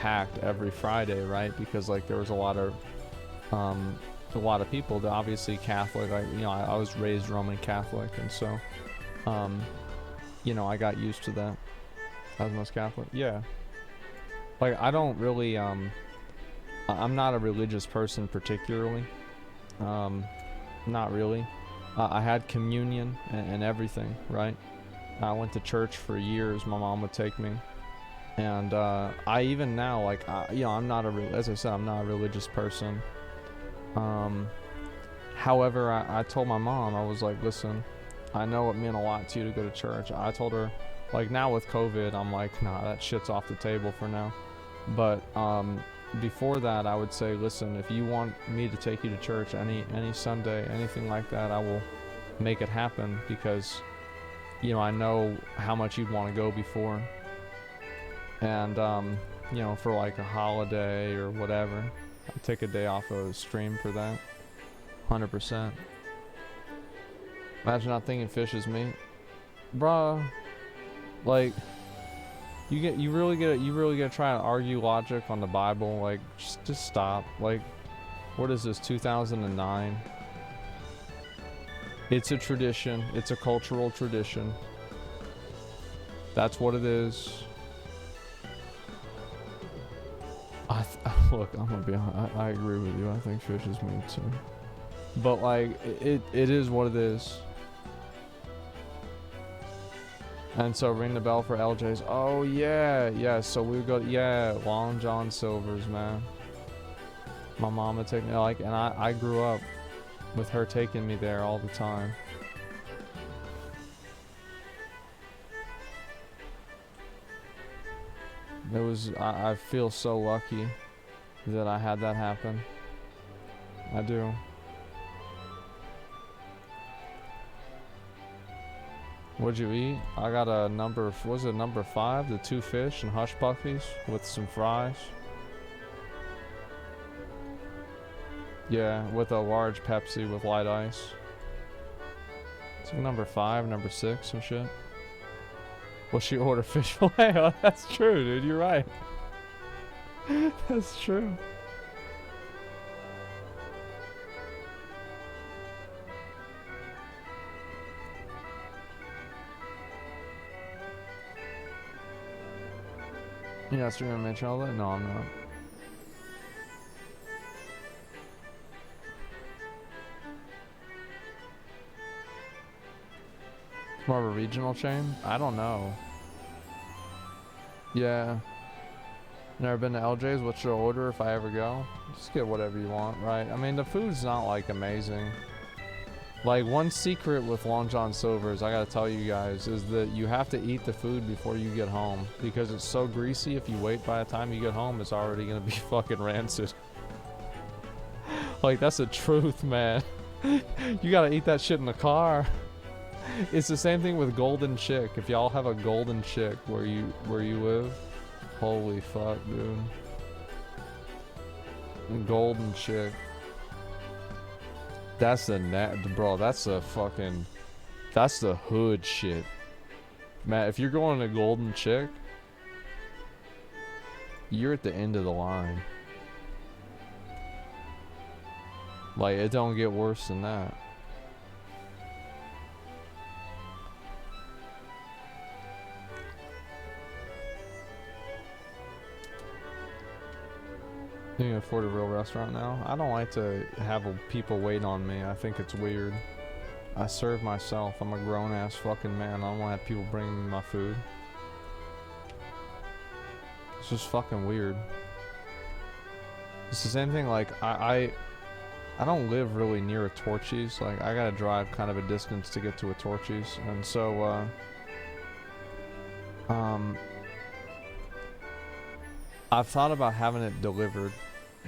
packed every Friday, right? Because like there was a lot of people that obviously Catholic. I was raised Roman Catholic, and so um, I got used to that. I was most Catholic. Yeah. Like I don't really I'm not a religious person particularly. Um, Not really. I had communion and everything, right? I went to church for years. My mom would take me, and I even now, like, I'm not as I said, I'm not a religious person. Um, However, I told my mom, I was like, listen, I know it meant a lot to you to go to church. I told her, like, now with COVID, I'm like, nah, that shit's off the table for now. But before that, I would say, listen, if you want me to take you to church any Sunday, anything like that, I will make it happen, because I know how much you'd want to go before, and for like a holiday or whatever, I'd take a day off of a stream for that. 100%. Imagine not thinking fish is meat, bruh. Like, you really get to try and argue logic on the Bible. Like, just stop. Like, what is this, 2009? It's a tradition. It's a cultural tradition. That's what it is. Look, I'm gonna be honest, I agree with you. I think fish is meat too. But like, it is what it is. And so ring the bell for LJ's. Oh yeah. So we would go, Long John Silver's, man. My mom would take me, like, and I grew up with her taking me there all the time. I feel so lucky that I had that happen. I do. What'd you eat? I got a number 5? The 2 fish and hush puppies with some fries. Yeah, with a large Pepsi with light ice. It's like number 5, number 6 and shit. Well, she ordered fish fillet. Oh, that's true, dude. You're right. That's true. You not streaming my channel? No, I'm not. It's more of a regional chain? I don't know. Yeah. Never been to LJ's? What should I order if I ever go? Just get whatever you want, right? I mean, the food's not like amazing. Like, one secret with Long John Silver's, I gotta tell you guys, is that you have to eat the food before you get home, because it's so greasy. If you wait by the time you get home, it's already gonna be fucking rancid. Like, that's the truth, man. You gotta eat that shit in the car. It's the same thing with Golden Chick. If y'all have a Golden Chick where you live, holy fuck, dude. Golden Chick. That's the bro. That's the hood shit, Matt. If you're going to Golden Chick, you're at the end of the line. Like, it don't get worse than that. You can afford a real restaurant now? I don't like to have people wait on me. I think it's weird. I serve myself. I'm a grown-ass fucking man. I don't want to have people bringing me my food. It's just fucking weird. It's the same thing, like, I don't live really near a Torchy's. Like, I gotta drive kind of a distance to get to a Torchy's. And so, I've thought about having it delivered,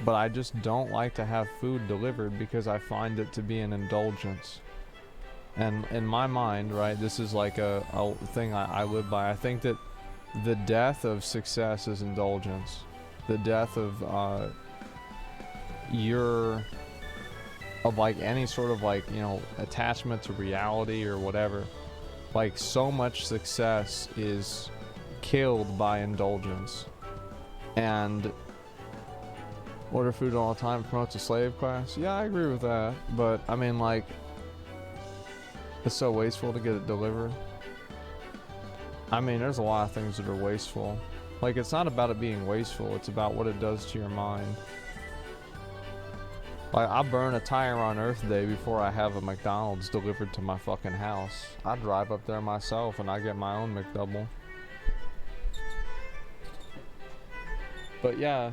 but I just don't like to have food delivered because I find it to be an indulgence. And in my mind, right, this is like a thing I live by. I think that the death of success is indulgence. The death of like any sort of, like, you know, attachment to reality or whatever. Like, so much success is killed by indulgence. and order food all the time promotes a slave class. Yeah, I agree with that, but I mean, like, it's so wasteful to get it delivered. I mean, there's a lot of things that are wasteful. Like, it's not about it being wasteful, it's about what it does to your mind. Like, I burn a tire on Earth Day before I have a McDonald's delivered to my fucking house. I drive up there myself and I get my own McDouble. But yeah.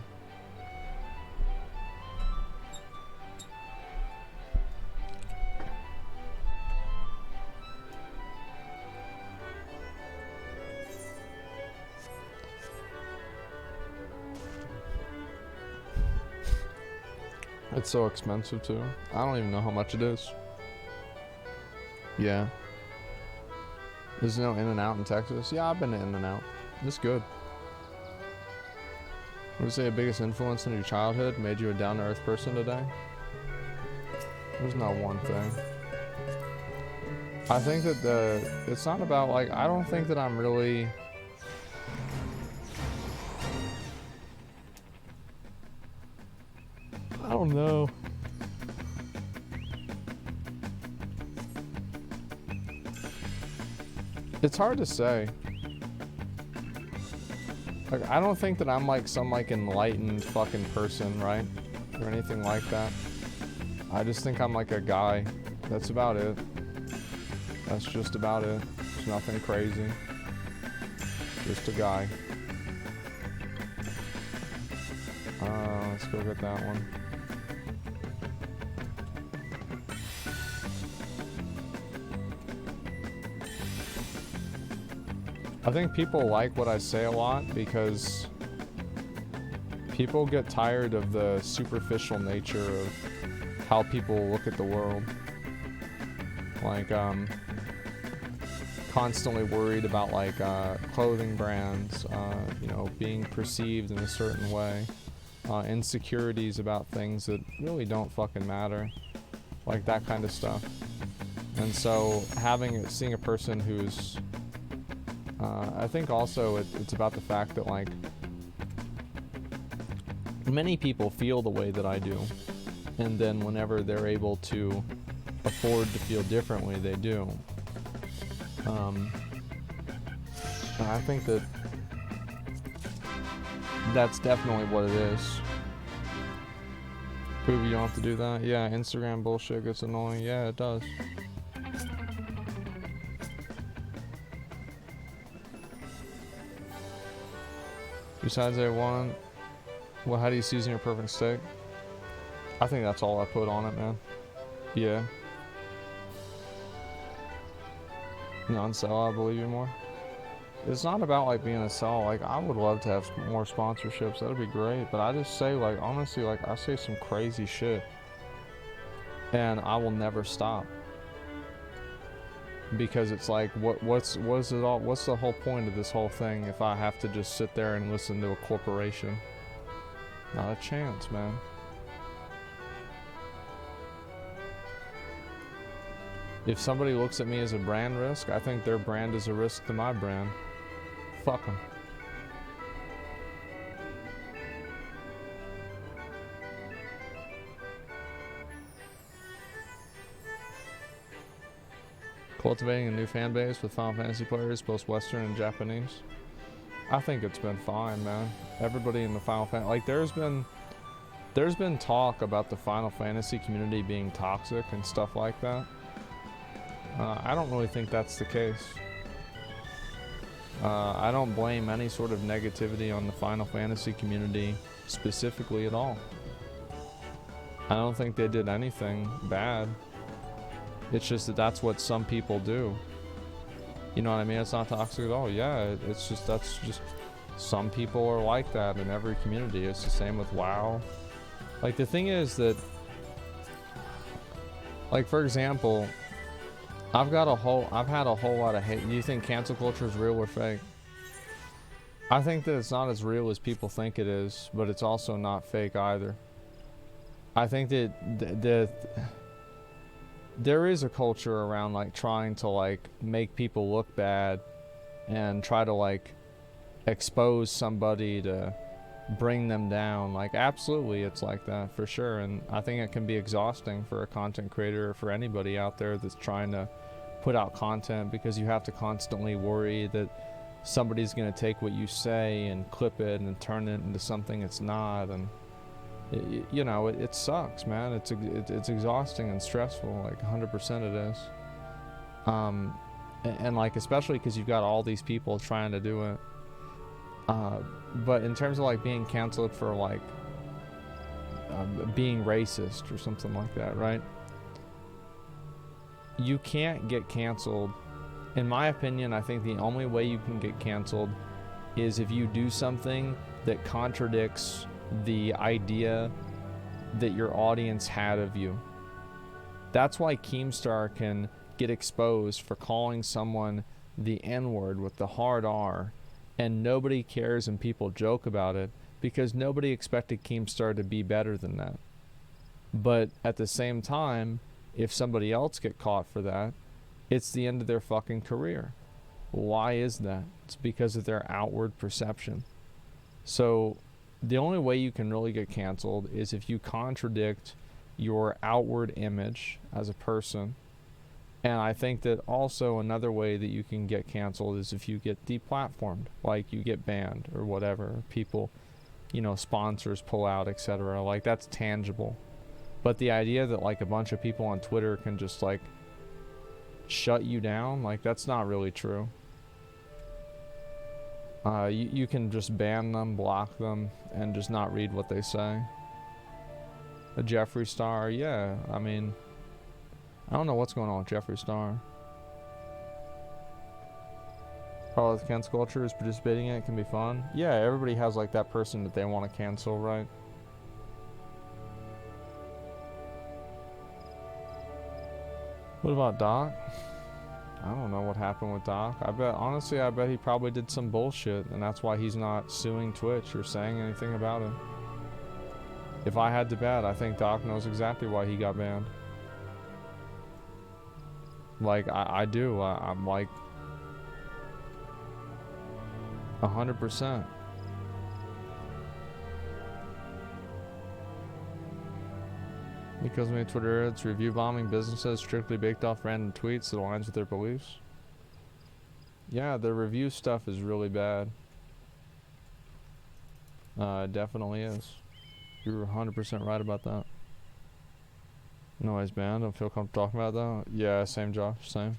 It's so expensive too. I don't even know how much it is. Yeah. There's no In-N-Out in Texas. Yeah, I've been to In-N-Out. It's good. Would you say the biggest influence in your childhood made you a down-to-earth person today? There's not one thing. I think that it's not about, like, I don't think that I'm really... I don't know. It's hard to say. Like, I don't think that I'm like some like enlightened fucking person, right? Or anything like that. I just think I'm like a guy. That's about it. That's just about it. There's nothing crazy. Just a guy. Let's go get that one. I think people like what I say a lot because people get tired of the superficial nature of how people look at the world. Like, constantly worried about like clothing brands, you know, being perceived in a certain way, insecurities about things that really don't fucking matter, like that kind of stuff. And so seeing a person who's I think also it's about the fact that like many people feel the way that I do, and then whenever they're able to afford to feel differently, they do. I think that's definitely what it is. Prove you don't have to do that? Yeah, Instagram bullshit gets annoying. Yeah, it does. Besides A1, well, how do you season your perfect steak? I think that's all I put on it, man. Yeah. Non-sell, I believe you more. It's not about like being a sell. Like, I would love to have more sponsorships. That'd be great. But I just say, like, honestly, like, I say some crazy shit, and I will never stop. Because it's like, what's the whole point of this whole thing if I have to just sit there and listen to a corporation? Not a chance, man. If somebody looks at me as a brand risk, I think their brand is a risk to my brand. Fuck them. Cultivating a new fan base with Final Fantasy players, both Western and Japanese. I think it's been fine, man. Everybody in the Final Fantasy, like, there's been talk about the Final Fantasy community being toxic and stuff like that. I don't really think that's the case. I don't blame any sort of negativity on the Final Fantasy community specifically at all. I don't think they did anything bad. It's just that that's what some people do. You know what I mean? It's not toxic at all. Yeah, it's just, that's just, some people are like that in every community. It's the same with WoW. Like, the thing is that, like, for example, I've had a whole lot of hate. Do you think cancel culture is real or fake? I think that it's not as real as people think it is, but it's also not fake either. I think that there is a culture around, like, trying to, like, make people look bad and try to, like, expose somebody to bring them down. Like, absolutely, it's like that for sure. And I think it can be exhausting for a content creator or for anybody out there that's trying to put out content, because you have to constantly worry that somebody's going to take what you say and clip it and turn it into something it's not. And you know, it sucks, man. It's exhausting and stressful. Like 100% it is. And like, especially because you've got all these people trying to do it. But in terms of like being canceled for like being racist or something like that, right? You can't get canceled. In my opinion, I think the only way you can get canceled is if you do something that contradicts the idea that your audience had of you. That's why Keemstar can get exposed for calling someone the N-word with the hard R, and nobody cares and people joke about it because nobody expected Keemstar to be better than that. But at the same time, if somebody else get caught for that, it's the end of their fucking career. Why is that? It's because of their outward perception. So the only way you can really get canceled is if you contradict your outward image as a person. And I think that also another way that you can get canceled is if you get deplatformed, like you get banned or whatever. People, you know, sponsors pull out, etc. Like, that's tangible. But the idea that like a bunch of people on Twitter can just like shut you down, like, that's not really true. You can just ban them, block them, and just not read what they say. A Jeffree Star, yeah, I mean, I don't know what's going on with Jeffree Star. Probably the cancel culture is participating in it can be fun. Yeah, everybody has like that person that they want to cancel, right? What about Doc? I don't know what happened with Doc. I bet he probably did some bullshit, and that's why he's not suing Twitch or saying anything about it. If I had to bet, I think Doc knows exactly why he got banned. Like, I do. I'm like 100%. Because many Twitter ads review bombing businesses strictly baked off random tweets that aligns with their beliefs. Yeah, the review stuff is really bad. It definitely is. You're 100% right about that. Noise banned. Don't feel comfortable talking about that. Yeah, same, Josh. Same.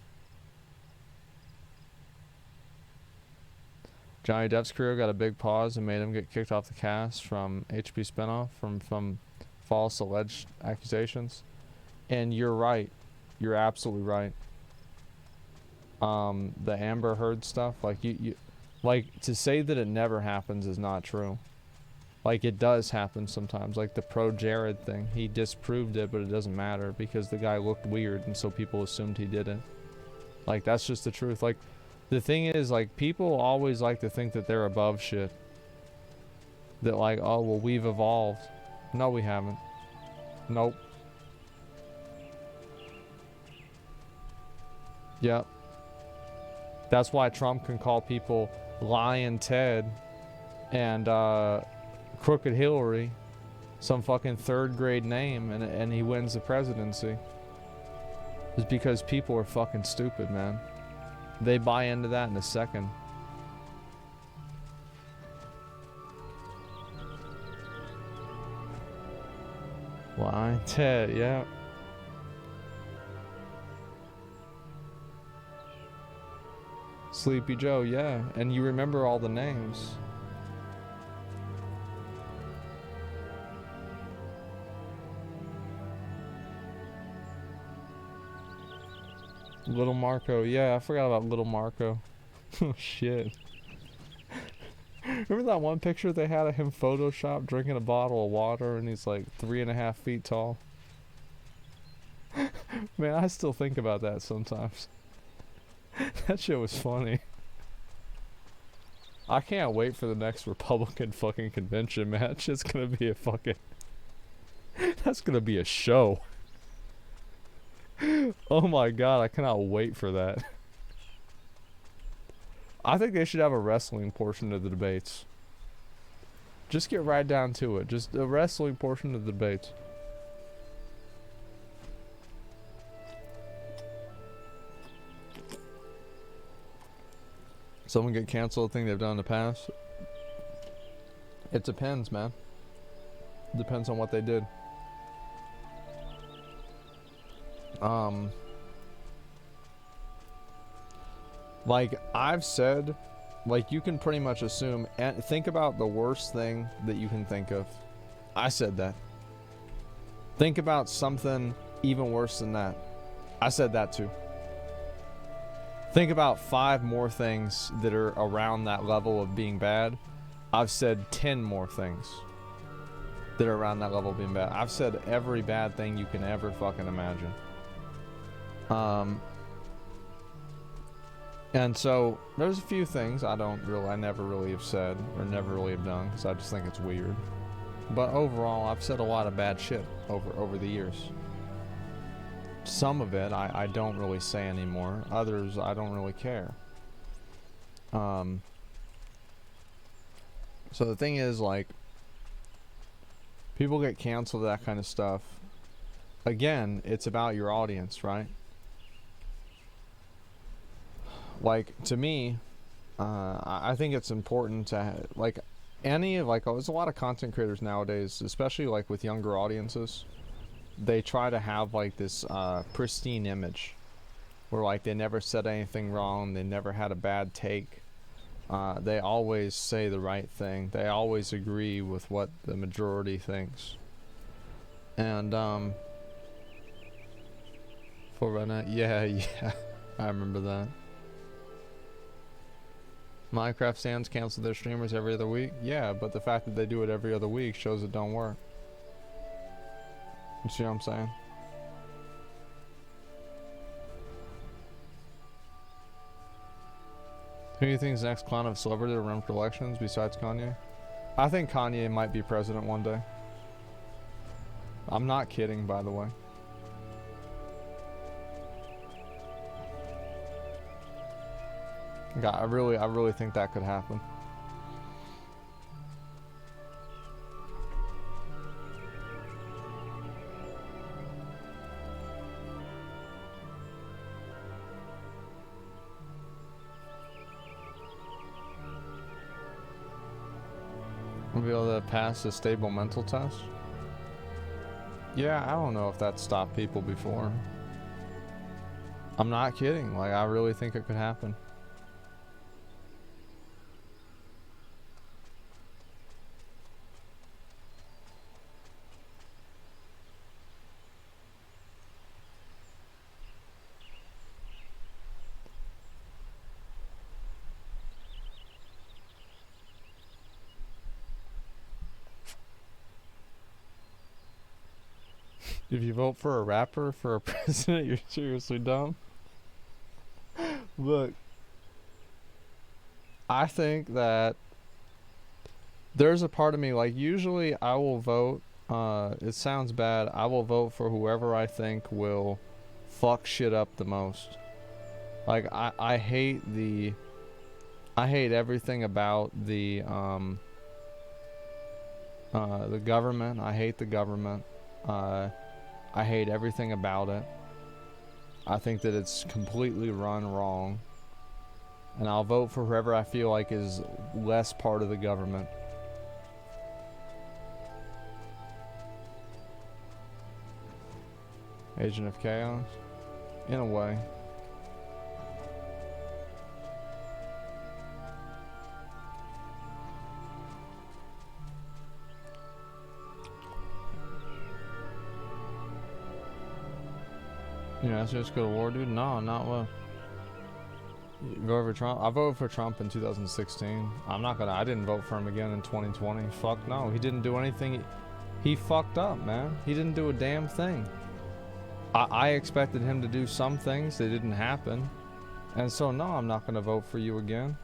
Johnny Depp's career got a big pause and made him get kicked off the cast from HP spinoff from false alleged accusations. And you're right. You're absolutely right. The Amber Heard stuff, like you like, to say that it never happens is not true. Like, it does happen sometimes. Like the Pro Jared thing, he disproved it, but it doesn't matter because the guy looked weird, and so people assumed he did it. Like, that's just the truth. Like, the thing is, like, people always like to think that they're above shit. That like, oh well, we've evolved. No, we haven't. Nope. Yep. That's why Trump can call people Lion Ted and Crooked Hillary some fucking third grade name, and he wins the presidency. It's because people are fucking stupid, man. They buy into that in a second. Lion Ted, yeah. Sleepy Joe, yeah. And you remember all the names. Little Marco, yeah, I forgot about Little Marco. Oh shit. Remember that one picture they had of him photoshopped drinking a bottle of water and he's like 3.5 feet tall? Man, I still think about that sometimes. That shit was funny. I can't wait for the next Republican fucking convention, man. That shit's gonna be a fucking... That's gonna be a show. Oh my god, I cannot wait for that. I think they should have a wrestling portion of the debates. Just get right down to it. Just the wrestling portion of the debates. Someone get canceled, thing they've done in the past. It depends, man. It depends on what they did. Like I've said, like you can pretty much assume and think about the worst thing that you can think of. I said that. Think about something even worse than that. I said that too. Think about 5 more things that are around that level of being bad. I've said 10 more things that are around that level of being bad. I've said every bad thing you can ever fucking imagine. And so there's a few things I never really have said or never really have done because I just think it's weird. But overall, I've said a lot of bad shit over the years. Some of it I don't really say anymore. Others I don't really care. So the thing is, like, people get canceled, that kind of stuff. Again, it's about your audience, right? Like, to me, I think it's important to, like, there's a lot of content creators nowadays, especially, like, with younger audiences. They try to have, like, this pristine image where, like, they never said anything wrong, they never had a bad take. They always say the right thing. They always agree with what the majority thinks. And, yeah, I remember that. Minecraft Sans cancel their streamers every other week? Yeah, but the fact that they do it every other week shows it don't work. You see what I'm saying? Who do you think is the next clown of celebrity to run for elections besides Kanye? I think Kanye might be president one day. I'm not kidding, by the way. God, I really think that could happen. We'll be able to pass a stable mental test? Yeah, I don't know if that stopped people before. I'm not kidding. Like, I really think it could happen. If you vote for a rapper for a president, you're seriously dumb. Look, I think that there's a part of me, like, usually I will vote, it sounds bad, I will vote for whoever I think will fuck shit up the most. Like, I hate everything about the government. I hate the government. I hate everything about it. I think that it's completely run wrong. And I'll vote for whoever I feel like is less part of the government. Agent of Chaos? In a way. Yeah, so just go to war, dude? No, not what. You vote for Trump? I voted for Trump in 2016. I didn't vote for him again in 2020. Fuck no. He didn't do anything. He fucked up, man. He didn't do a damn thing. I expected him to do some things that didn't happen. And so, no, I'm not going to vote for you again.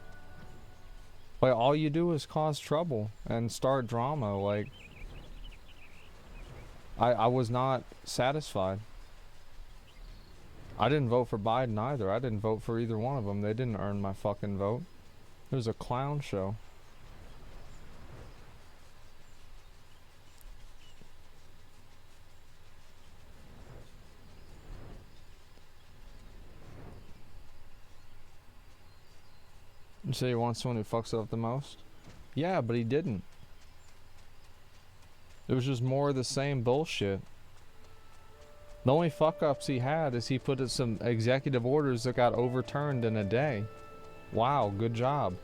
Like, all you do is cause trouble and start drama. Like, I was not satisfied. I didn't vote for Biden either. I didn't vote for either one of them. They didn't earn my fucking vote. It was a clown show. say he wants someone who fucks it up the most? Yeah, but he didn't. It was just more of the same bullshit. The only fuck ups he had is he put in some executive orders that got overturned in a day. Wow, good job.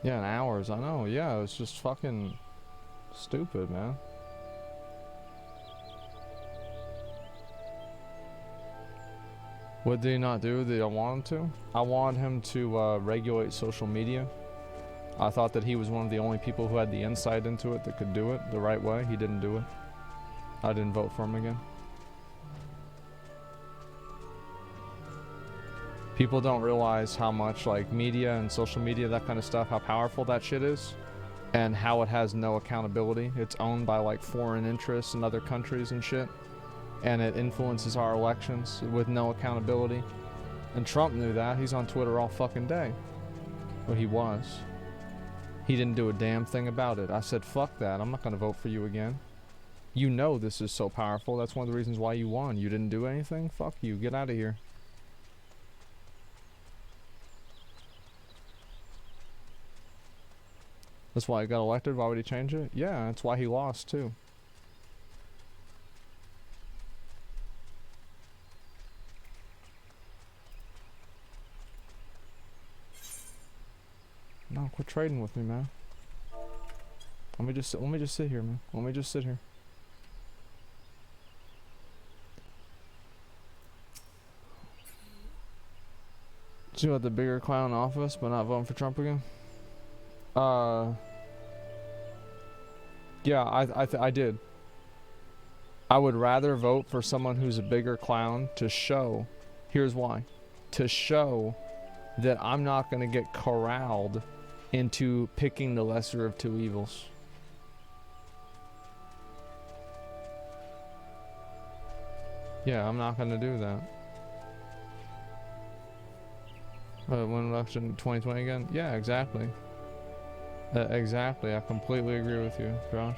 Yeah, in hours, I know. Yeah, it's just fucking stupid, man. What did he not do that I wanted him to? I wanted him to regulate social media. I thought that he was one of the only people who had the insight into it that could do it the right way. He didn't do it. I didn't vote for him again. People don't realize how much like media and social media, that kind of stuff, how powerful that shit is, and how it has no accountability. It's owned by like foreign interests in other countries and shit, and it influences our elections with no accountability. And Trump knew that. He's on Twitter all fucking day. Well, he was. He didn't do a damn thing about it. I said, fuck that. I'm not gonna vote for you again. You know this is so powerful. That's one of the reasons why you won. You didn't do anything? Fuck you. Get out of here. That's why he got elected. Why would he change it? Yeah, that's why he lost too. No, quit trading with me, man. Let me just sit here, man. Let me just sit here. So you got the bigger clown office, but not voting for Trump again? Yeah, I did. I would rather vote for someone who's a bigger clown to show, here's why, to show that I'm not gonna get corralled into picking the lesser of two evils. Yeah, I'm not gonna do that. Win election 2020 again? Yeah, exactly. Exactly, I completely agree with you, Josh.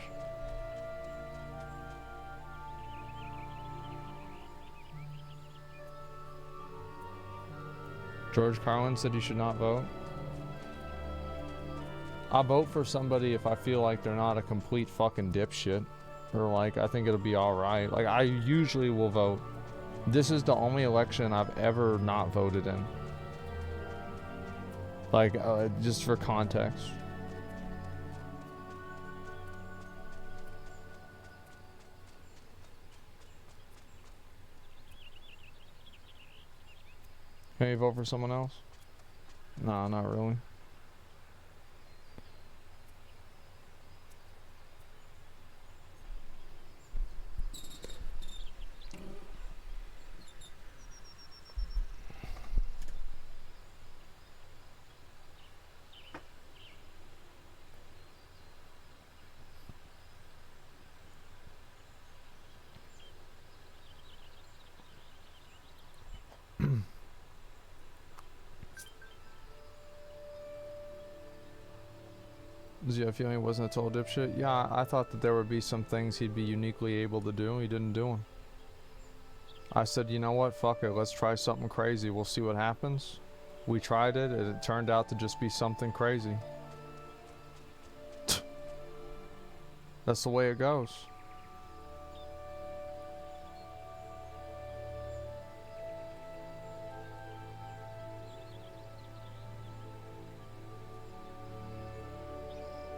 George Carlin said you should not vote. I'll vote for somebody if I feel like they're not a complete fucking dipshit. Or like, I think it'll be alright. Like, I usually will vote. This is the only election I've ever not voted in. Like, just for context. Can you vote for someone else? Nah, not really. Does he have a feeling he wasn't a total dipshit? Yeah, I thought that there would be some things he'd be uniquely able to do. He didn't do them. I said, you know what? Fuck it. Let's try something crazy. We'll see what happens. We tried it, and it turned out to just be something crazy. That's the way it goes.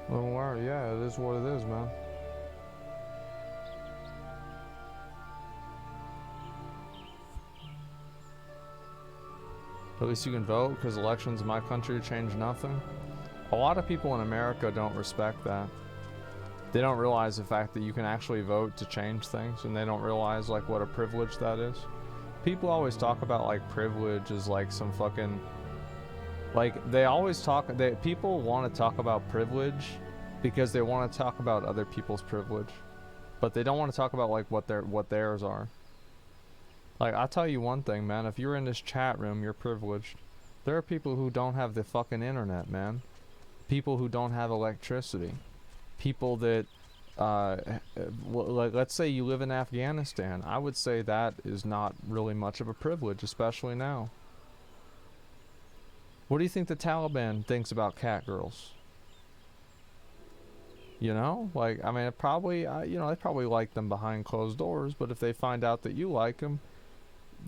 Don't worry, yeah, it is what it is, man. At least you can vote, because elections in my country change nothing. A lot of people in America don't respect that. They don't realize the fact that you can actually vote to change things, and they don't realize like what a privilege that is. People always talk about like privilege as like some fucking, like they always talk, people want to talk about privilege because they want to talk about other people's privilege, but they don't want to talk about like what theirs are. Like, I'll tell you one thing, man, if you're in this chat room, you're privileged. There are people who don't have the fucking internet, man. People who don't have electricity. People that like, let's say you live in Afghanistan. I would say that is not really much of a privilege, especially now. What do you think the Taliban thinks about cat girls? You know, like, I mean, it probably, you know, they probably like them behind closed doors, but if they find out that you like them,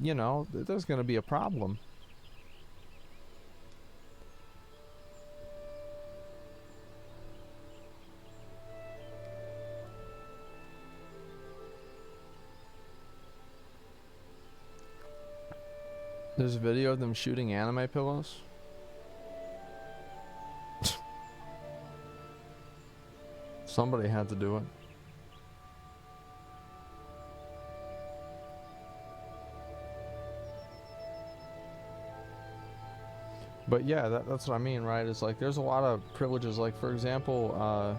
you know, there's going to be a problem. There's a video of them shooting anime pillows. Somebody had to do it. But yeah, that's what I mean, right? It's like there's a lot of privileges. Like, for example,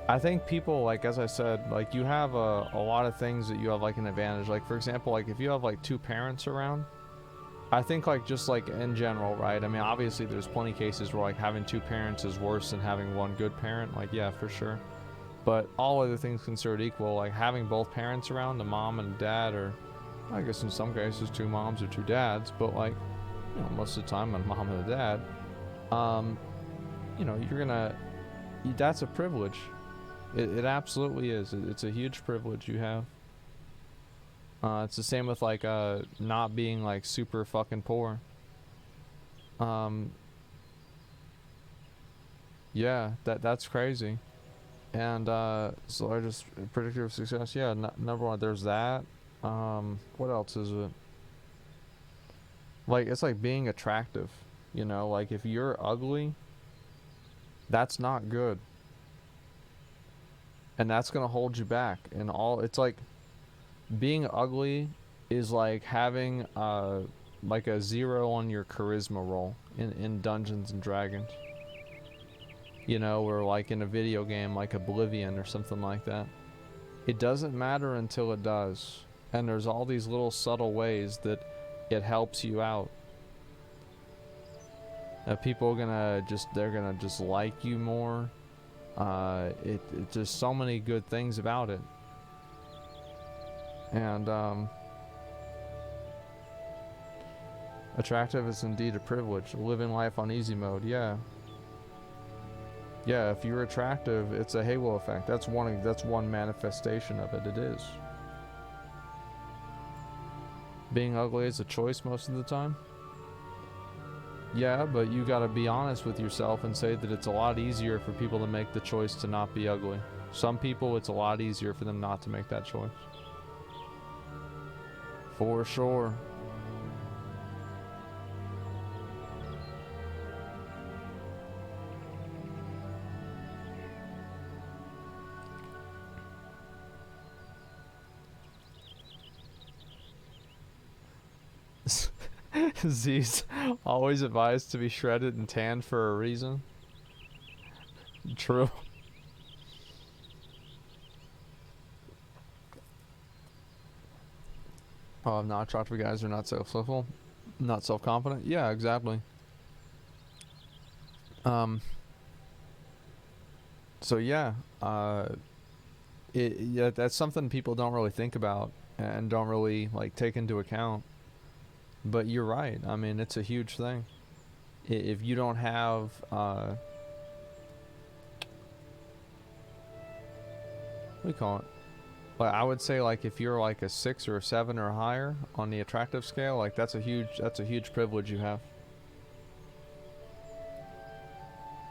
I think people, like, as I said, like, you have a lot of things that you have, like, an advantage. Like, for example, like, if you have, like, two parents around, I think, like, just, like, in general, right? I mean, obviously, there's plenty of cases where, like, having two parents is worse than having one good parent. Like, yeah, for sure. But all other things considered equal, like, having both parents around, a mom and a dad, or I guess in some cases, two moms or two dads, but, like, you know, most of the time, a mom and a dad, you know, that's a privilege. It absolutely is. It's a huge privilege you have. It's the same with, like, not being, like, super fucking poor. Yeah, that's crazy. And so I just predictor of success. Yeah, number one, there's that. What else is it? Like, it's like being attractive. You know, like, if you're ugly, that's not good. And that's gonna hold you back. And it's like being ugly is like having like a 0 on your charisma roll in Dungeons and Dragons. You know, or like in a video game like Oblivion or something like that. It doesn't matter until it does. And there's all these little subtle ways that it helps you out. People are they're gonna just like you more. It's just so many good things about it. And attractive is indeed a privilege. Living life on easy mode, yeah. Yeah, if you're attractive, it's a halo effect. That's one manifestation of it. It is. Being ugly is a choice most of the time. Yeah, but you gotta be honest with yourself and say that it's a lot easier for people to make the choice to not be ugly. Some people, it's a lot easier for them not to make that choice. For sure. Z's always advised to be shredded and tanned for a reason. True. Not attractive guys are not self-confident. Not self-confident. Yeah, exactly. So yeah, yeah, that's something people don't really think about and don't really like take into account. But you're right. I mean, it's a huge thing. If you don't have, what do you call it? Like, I would say, like, if you're like a 6 or a 7 or higher on the attractive scale, like, that's a huge privilege you have.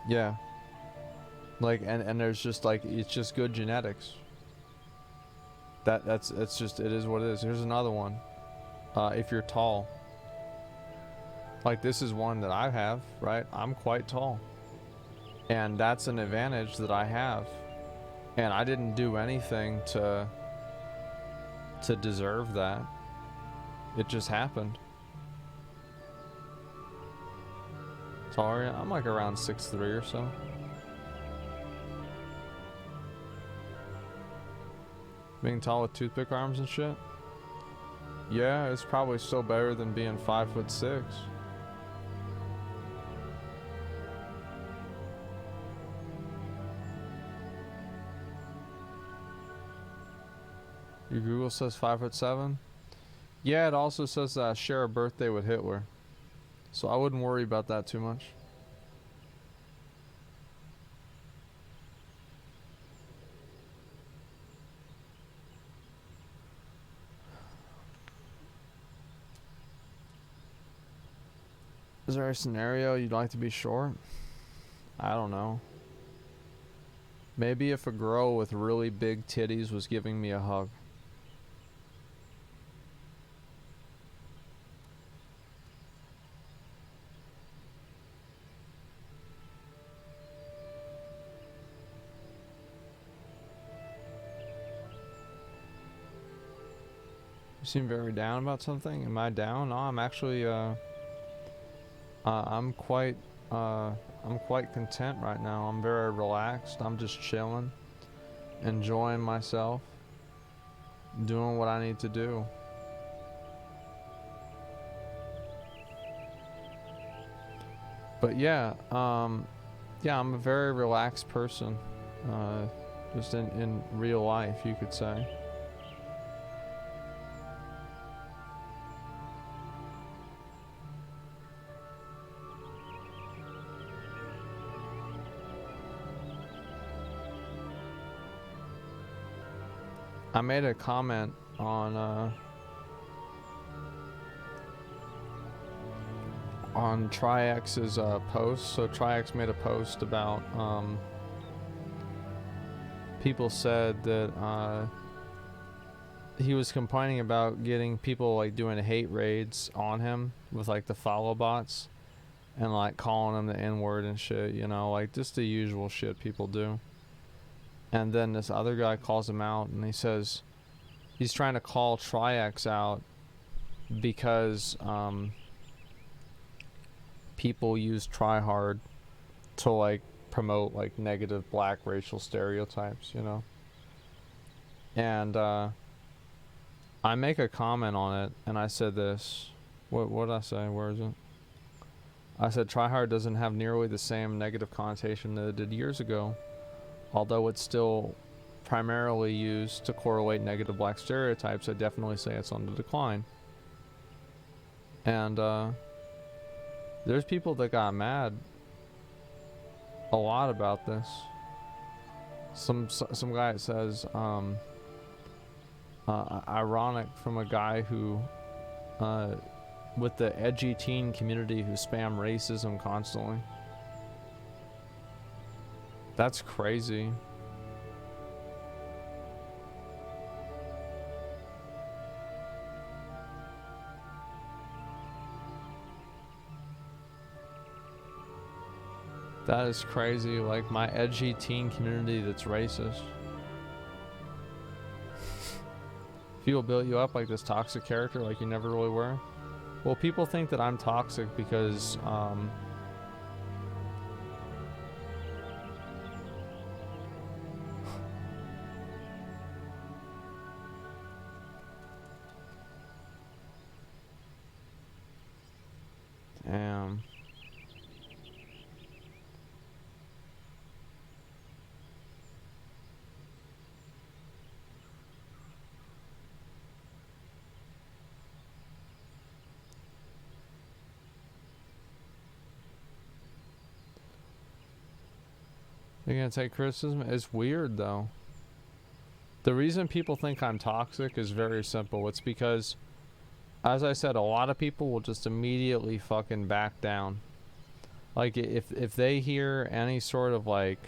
Yeah. Like, and there's just like, it's just good genetics. It's just, it is what it is. Here's another one. If you're tall. Like, this is one that I have, right? I'm quite tall. And that's an advantage that I have. And I didn't do anything to deserve that. It just happened. Taller, I'm like around 6'3" or so. Being tall with toothpick arms and shit? Yeah, it's probably still better than being 5'6". Your Google says 5'7". Yeah, it also says that I share a birthday with Hitler. So I wouldn't worry about that too much. Is there a scenario you'd like to be short? I don't know. Maybe if a girl with really big titties was giving me a hug. You seem very down about something. Am I down? No, I'm actually I'm quite content right now. I'm very relaxed. I'm just chilling, enjoying myself, doing what I need to do. But yeah, yeah, I'm a very relaxed person, just in real life, you could say. I made a comment on TriX's post. So TriX made a post about people said that he was complaining about getting people like doing hate raids on him with like the follow bots and like calling him the N-word and shit, you know, like just the usual shit people do. And then this other guy calls him out and he says he's trying to call TriX out because people use Tryhard to like promote like negative black racial stereotypes, you know. And I make a comment on it and I said this. What did I say? Where is it? I said Tryhard doesn't have nearly the same negative connotation that it did years ago, although it's still primarily used to correlate negative black stereotypes. I definitely say it's on the decline. And there's people that got mad a lot about this. Some guy says ironic from a guy who with the edgy teen community who spam racism constantly. That's crazy. That is crazy, like my edgy teen community that's racist. People build you up like this toxic character like you never really were. Well, people think that I'm toxic because damn. You're gonna take criticism? It's weird though. The reason people think I'm toxic is very simple. It's because, as I said, a lot of people will just immediately fucking back down. Like if they hear any sort of like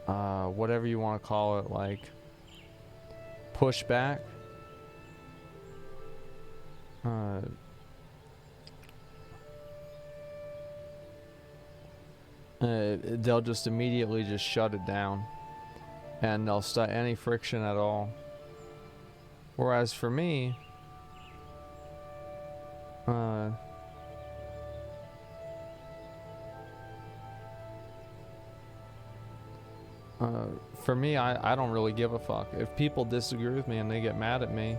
whatever you want to call it, like pushback, they'll just immediately just shut it down and they'll start any friction at all. Whereas for me, I don't really give a fuck. If people disagree with me and they get mad at me,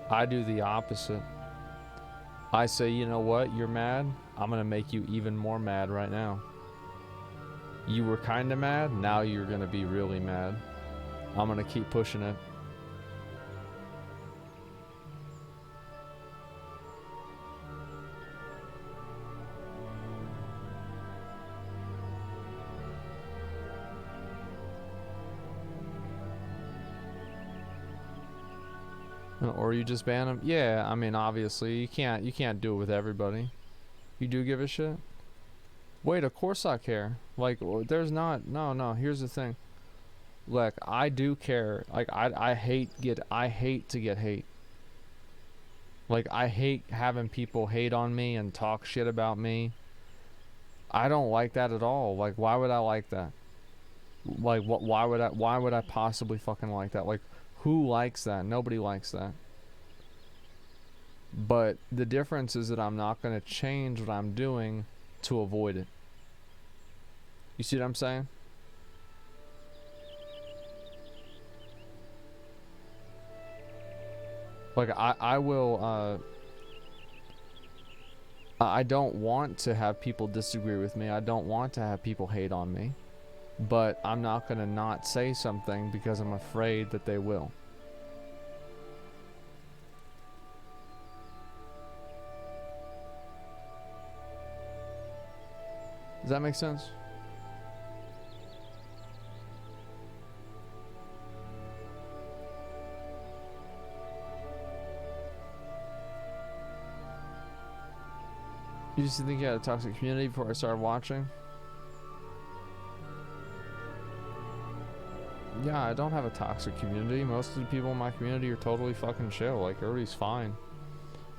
I do the opposite. I say, you know what, you're mad? I'm gonna make you even more mad right now. You were kinda mad, now you're gonna be really mad. I'm gonna keep pushing it. Or you just ban them? Yeah, I mean, obviously, you can't do it with everybody. You do give a shit? Wait, of course I care. Like, there's not, no, here's the thing. Look, I do care. Like, I hate to get hate. Like, I hate having people hate on me and talk shit about me. I don't like that at all. Like, why would I like that? Like, why would I possibly fucking like that? Like, who likes that? Nobody likes that. But the difference is that I'm not going to change what I'm doing to avoid it. You see what I'm saying? Like, I will, I don't want to have people disagree with me. I don't want to have people hate on me. But I'm not going to not say something because I'm afraid that they will. Does that make sense? You used to think you had a toxic community before I started watching? Yeah, I don't have a toxic community. Most of the people in my community are totally fucking chill. Like, everybody's fine.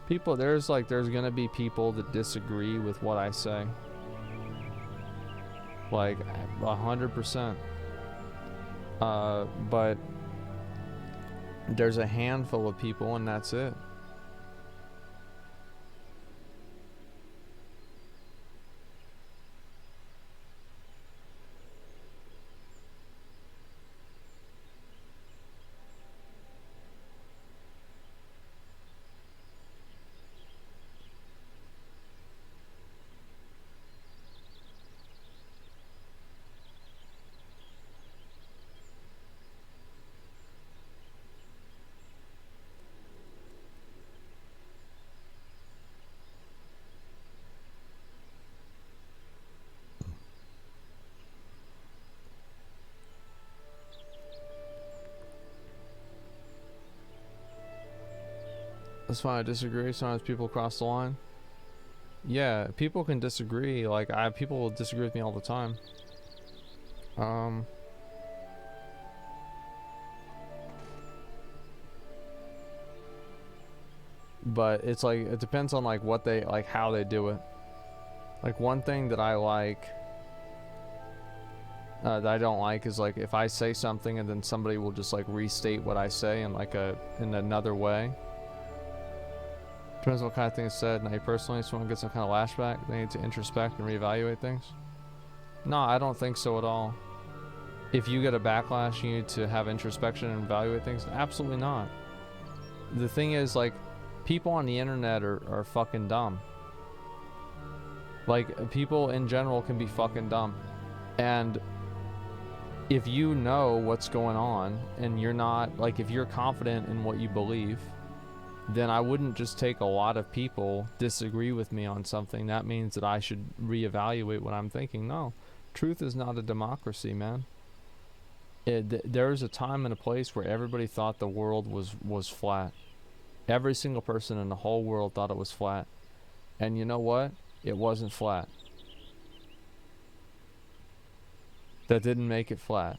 People, there's gonna be people that disagree with what I say. Like, 100%. But there's a handful of people and that's it. That's fine. I disagree. Sometimes people cross the line. Yeah, people can disagree. Like, people will disagree with me all the time. But it's like, it depends on like what they, like how they do it. Like, one thing that I like, that I don't like is like if I say something and then somebody will just like restate what I say in like in another way. Depends on what kind of thing is said. Now, you personally just want to get some kind of lashback. They need to introspect and reevaluate things. No, I don't think so at all. If you get a backlash, you need to have introspection and evaluate things. Absolutely not. The thing is, like, people on the internet are fucking dumb. Like, people in general can be fucking dumb. And if you know what's going on and you're not, like, if you're confident in what you believe, then I wouldn't just take a lot of people disagree with me on something. That means that I should reevaluate what I'm thinking. No, truth is not a democracy, man. There was a time and a place where everybody thought the world was flat. Every single person in the whole world thought it was flat. And you know what? It wasn't flat. That didn't make it flat.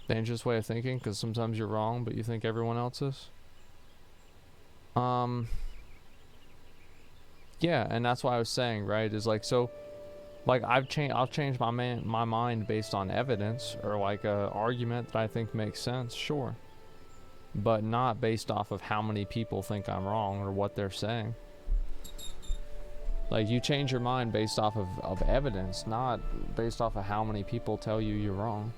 Dangerous way of thinking, because sometimes you're wrong, but you think everyone else is. Yeah, and that's why I was saying, right, is like, so, like, I'll change my mind based on evidence, or like a argument that I think makes sense, sure. But not based off of how many people think I'm wrong, or what they're saying. Like, you change your mind based off of evidence, not based off of how many people tell you you're wrong.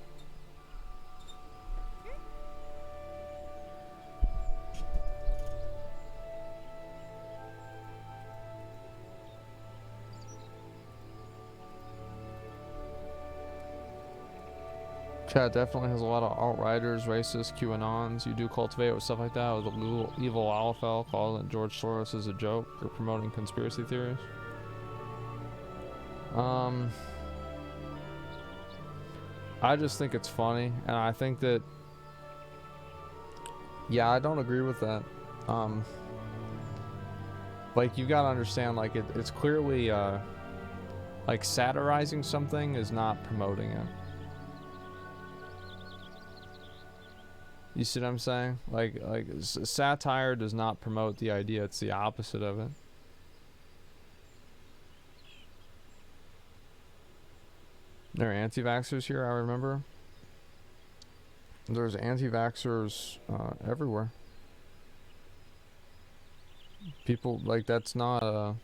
Chat definitely has a lot of alt-righters, racists, QAnons. You do cultivate with stuff like that. With a evil Alfel calling George Soros as a joke or promoting conspiracy theories. I just think it's funny, and I think that, yeah, I don't agree with that. Like, you gotta understand, like, it's clearly, like, satirizing something is not promoting it. You see what I'm saying? Like satire does not promote the idea, it's the opposite of it. There are anti-vaxxers here, I remember. There's anti-vaxxers everywhere. People, like, that's not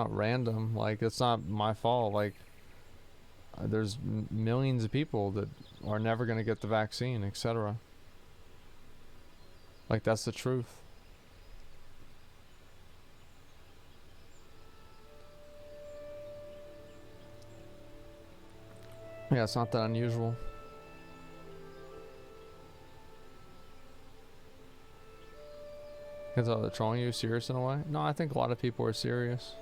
random. Like, it's not my fault. Like, there's millions of people that are never going to get the vaccine, etc. Like, that's the truth. Yeah, it's not that unusual. Because they're trolling you serious in a way? No, I think a lot of people are serious.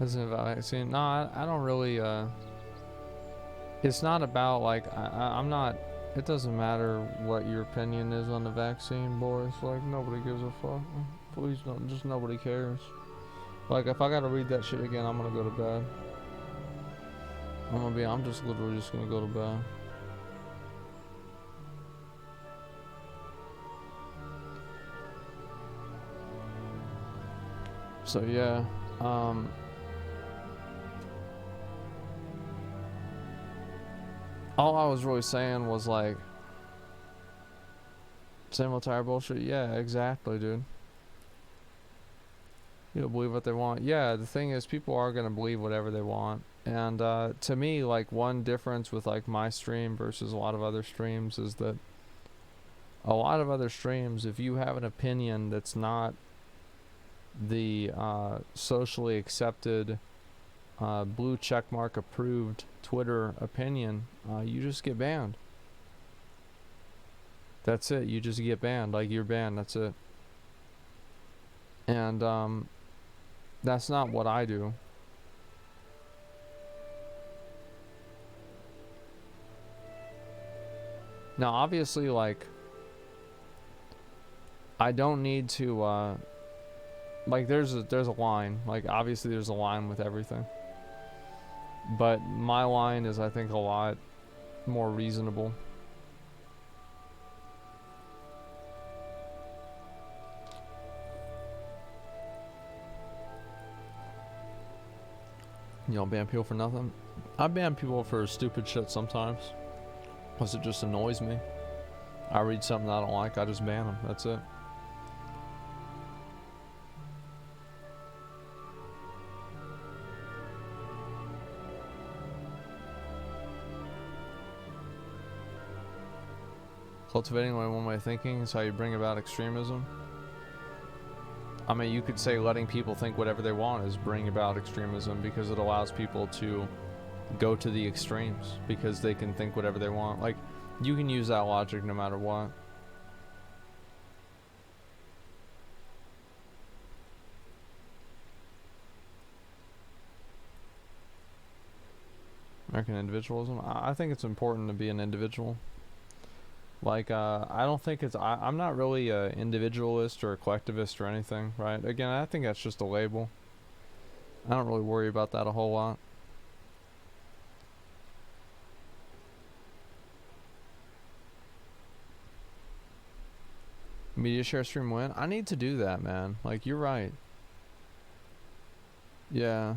Isn't about vaccine? No, I don't really, it's not about, like, I'm not, it doesn't matter what your opinion is on the vaccine, boys. Like, nobody gives a fuck. Please don't, just nobody cares. Like, if I gotta read that shit again, I'm gonna go to bed. I'm just literally just gonna go to bed. So yeah, all I was really saying was, like, same old tired bullshit. Yeah, exactly, dude. You'll believe what they want. Yeah, the thing is, people are gonna believe whatever they want. And to me, like, one difference with, like, my stream versus a lot of other streams is that a lot of other streams, if you have an opinion that's not the socially accepted blue checkmark approved Twitter opinion, you just get banned. That's it. You just get banned. Like, you're banned. That's it. And that's not what I do. Now, obviously, like, I don't need to like, there's a line. Like, obviously there's a line with everything. But my line is, I think, a lot more reasonable. You don't ban people for nothing? I ban people for stupid shit sometimes. Because it just annoys me. I read something I don't like, I just ban them. That's it. Cultivating one way of thinking is how you bring about extremism. I mean, you could say letting people think whatever they want is bring about extremism, because it allows people to go to the extremes because they can think whatever they want. Like, you can use that logic no matter what. American individualism. I think it's important to be an individual. Like, I don't think it's, I'm not really a individualist or a collectivist or anything, right? Again, I think that's just a label. I don't really worry about that a whole lot. Media share stream win? I need to do that, man. Like, you're right. Yeah.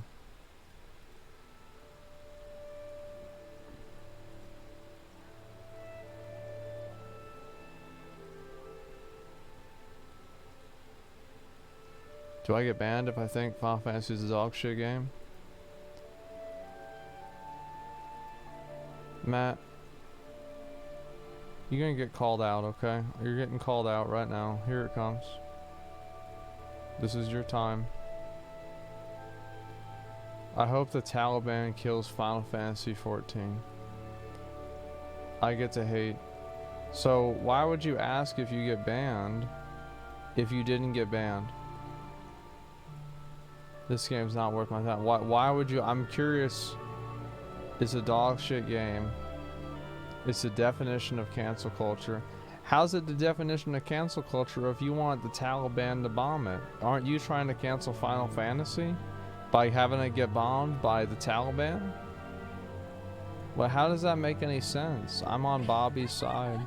Do I get banned if I think Final Fantasy is a dog shit game? Matt, you're gonna get called out, okay? You're getting called out right now. Here it comes. This is your time. I hope the Taliban kills Final Fantasy 14. I get to hate. So why would you ask if you get banned if you didn't get banned? This game's not worth my time. Why would you? I'm curious. It's a dog shit game. It's the definition of cancel culture. How's it the definition of cancel culture if you want the Taliban to bomb it? Aren't you trying to cancel Final Fantasy by having it get bombed by the Taliban? Well, how does that make any sense? I'm on Bobby's side.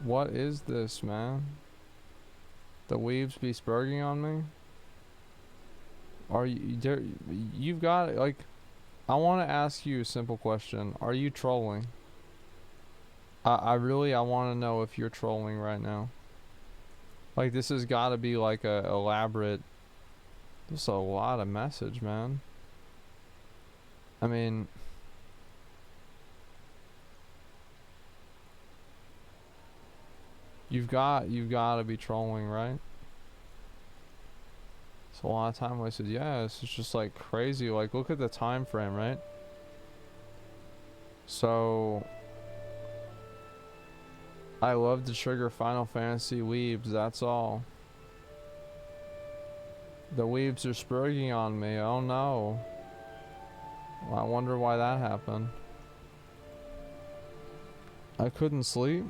What is this, man? The weebs be spurging on me? Are you there? You've got, like, I want to ask you a simple question. Are you trolling? I really want to know if you're trolling right now. Like, this has got to be like a elaborate. There's a lot of message, man. I mean, you've got to be trolling, right? It's a lot of time wasted. Yeah, it's just like crazy. Like, look at the time frame, right? So I love to trigger Final Fantasy weebs, that's all. The weebs are spurging on me. Oh no. Well, I wonder why that happened. I couldn't sleep?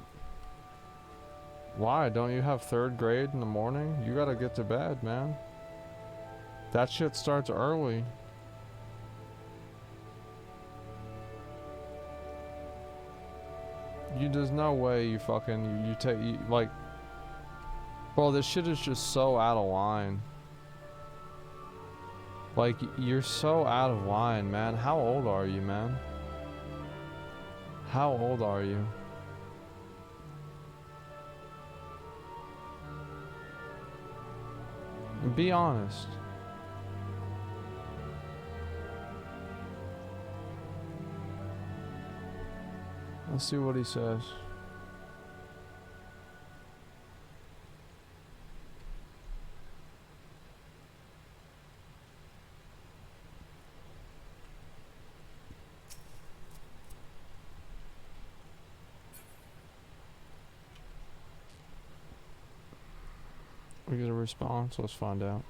Why? Don't you have third grade in the morning? You gotta get to bed, man. That shit starts early. There's no way you fucking, you take, like, bro, this shit is just so out of line. Like, you're so out of line, man. How old are you, man? How old are you? Be honest. Let's see what he says. We get a response. Let's find out.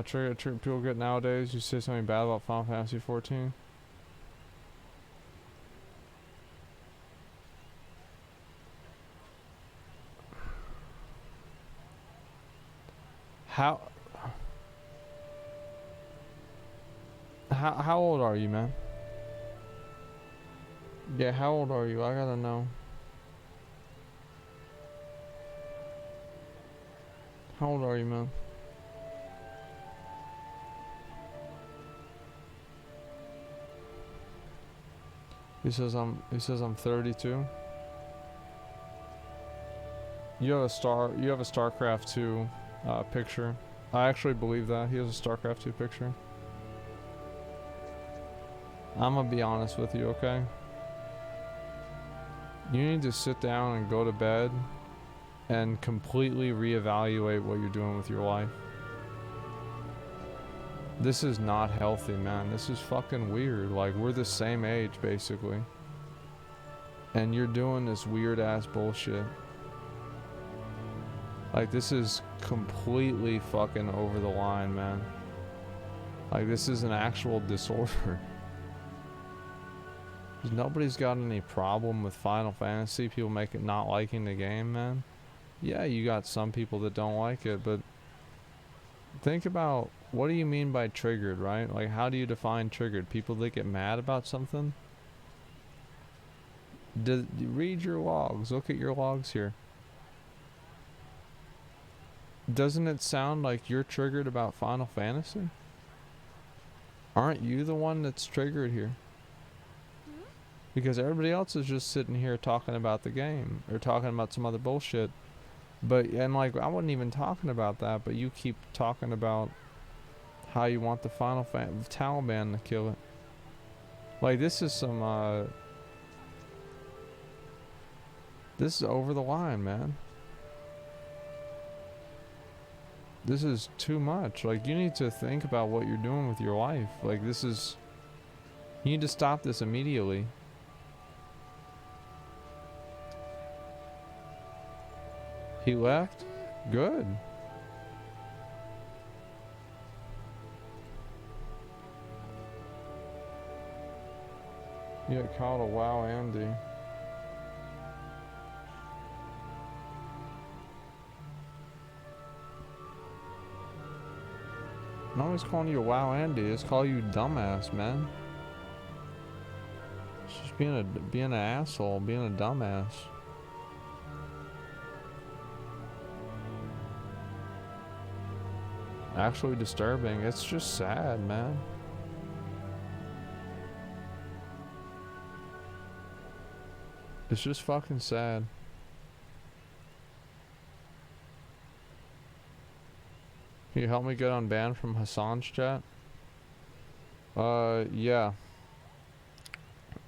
Trigger people get nowadays. You say something bad about Final Fantasy 14. How old are you, man? Yeah, how old are you? I gotta know. How old are you, man? He says I'm 32. You have a StarCraft 2 picture. I actually believe that. He has a StarCraft 2 picture. I'm gonna be honest with you, okay? You need to sit down and go to bed and completely reevaluate what you're doing with your life. This is not healthy, man. This is fucking weird. Like, we're the same age, basically. And you're doing this weird ass bullshit. Like, this is completely fucking over the line, man. Like, this is an actual disorder. Nobody's got any problem with Final Fantasy. People make it not liking the game, man. Yeah, you got some people that don't like it, but think about, what do you mean by triggered, right? Like, how do you define triggered? People that get mad about something? Read your logs. Look at your logs here. Doesn't it sound like you're triggered about Final Fantasy? Aren't you the one that's triggered here? Because everybody else is just sitting here talking about the game or talking about some other bullshit. And like, I wasn't even talking about that, but you keep talking about how you want the Taliban to kill it. Like, this is some this is over the line, man. this is too much. Like, you need to think about what you're doing with your life. Like, this is, you need to stop this immediately. He left? Good. You got called a wow Andy. No one's calling you a wow Andy, it's call you dumbass, man. It's just being an asshole, being a dumbass. Actually disturbing. It's just sad, man. It's just fucking sad. Can you help me get unbanned from Hassan's chat? Yeah.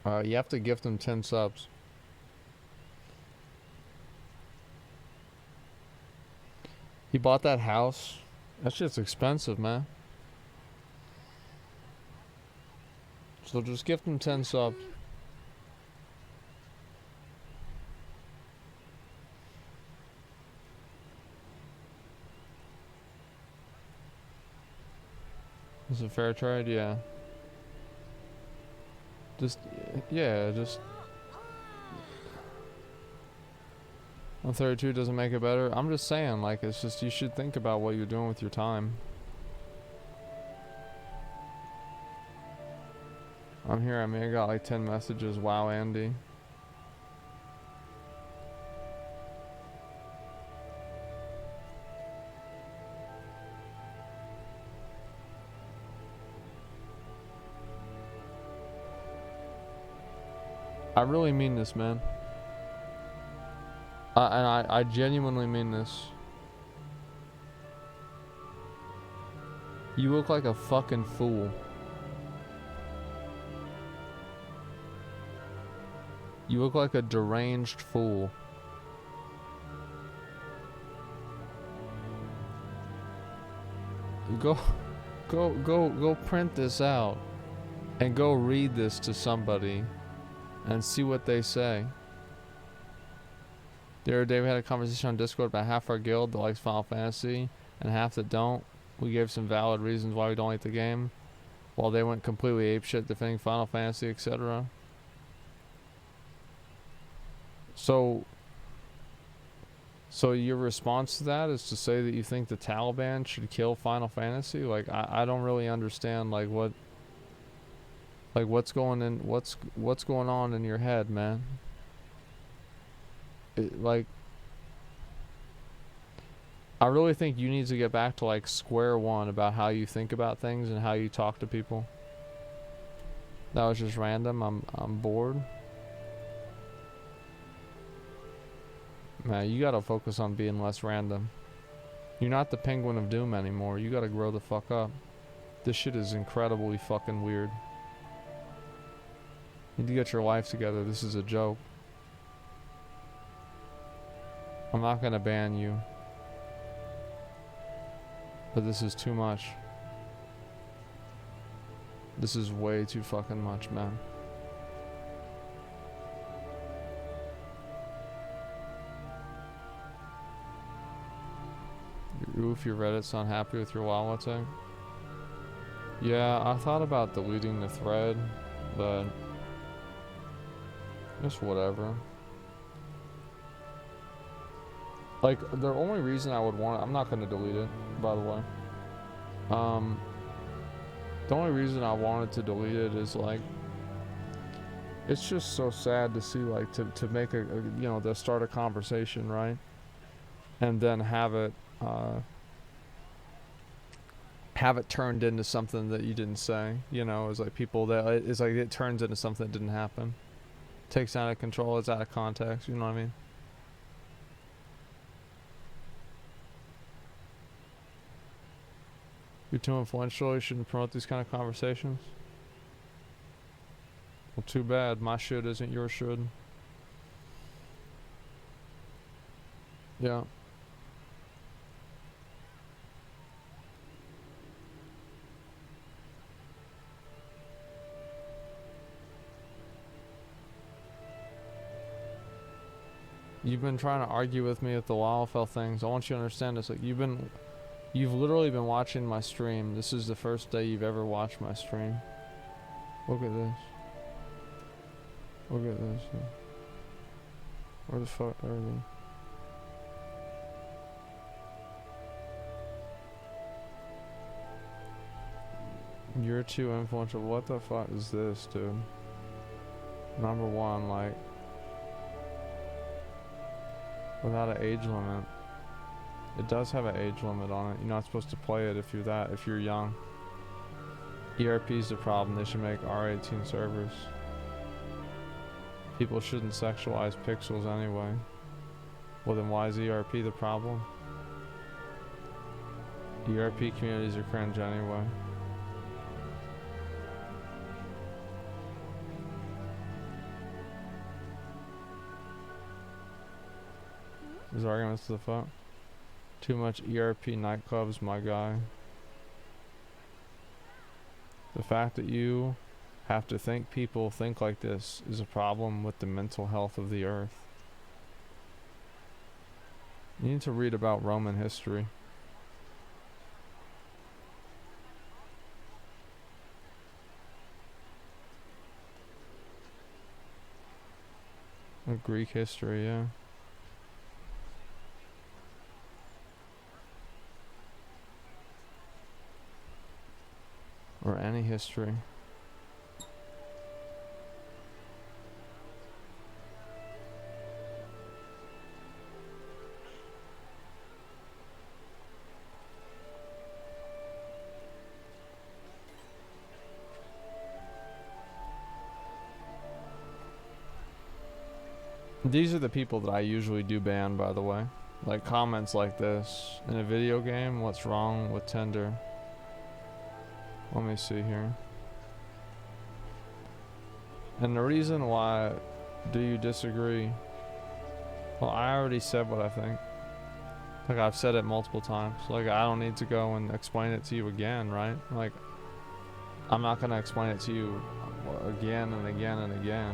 You have to gift him 10 subs. He bought that house. That shit's expensive, man. So just gift him 10 subs. Is it fair trade? Yeah. Yeah, just 132 doesn't make it better. I'm just saying, like, it's just, you should think about what you're doing with your time. I'm here, I mean, I got like 10 messages. Wow, Andy. I really mean this, man. And I genuinely mean this. You look like a fucking fool. You look like a deranged fool. Go print this out and go read this to somebody and see what they say. The other day we had a conversation on Discord about half our guild that likes Final Fantasy and half that don't. We gave some valid reasons why we don't like the game, while they went completely apeshit defending Final Fantasy, etc. So your response to that is to say that you think the Taliban should kill Final Fantasy? Like, I don't really understand, like, what's going on in your head, man? Like, I really think you need to get back to like square one about how you think about things and how you talk to people. That was just random. I'm bored. Man, you gotta focus on being less random. You're not the Penguin of Doom anymore. You gotta grow the fuck up. This shit is incredibly fucking weird. You need to get your life together. This is a joke. I'm not gonna ban you. But this is too much. This is way too fucking much, man. Oof, your Reddit's unhappy with your WoW thing? Yeah, I thought about deleting the thread, but just whatever. Like, the only reason I would want it, I'm not gonna delete it, by the way. The only reason I wanted to delete it is like, it's just so sad to see, like, to make a you know, to start a conversation, right? And then have it turned into something that you didn't say, you know. It's like people that, it's like it turns into something that didn't happen. Takes out of control, it's out of context, you know what I mean? You're too influential, you shouldn't promote these kind of conversations. Well, too bad, my should isn't your should. Yeah. You've been trying to argue with me at the Lalafell things. I want you to understand this. Like, you've literally been watching my stream. This is the first day you've ever watched my stream. Look at this. Look at this. Where the fuck are they? You're too influential. What the fuck is this, dude? Number one, like, without an age limit. It does have an age limit on it. You're not supposed to play it if you're young. ERP's the problem. They should make R18 servers. People shouldn't sexualize pixels anyway. Well, then why is ERP the problem? ERP communities are cringe anyway. These arguments to the fuck. Too much ERP nightclubs, my guy. The fact that you have to think people think like this is a problem with the mental health of the earth. You need to read about Roman history. Greek history, yeah. Or any history. These are the people that I usually do ban, by the way. Like comments like this. In a video game, what's wrong with Tinder? Let me see here. And the reason why do you disagree? Well, I already said what I think. Like, I've said it multiple times. Like, I don't need to go and explain it to you again, right? Like, I'm not gonna explain it to you again and again and again.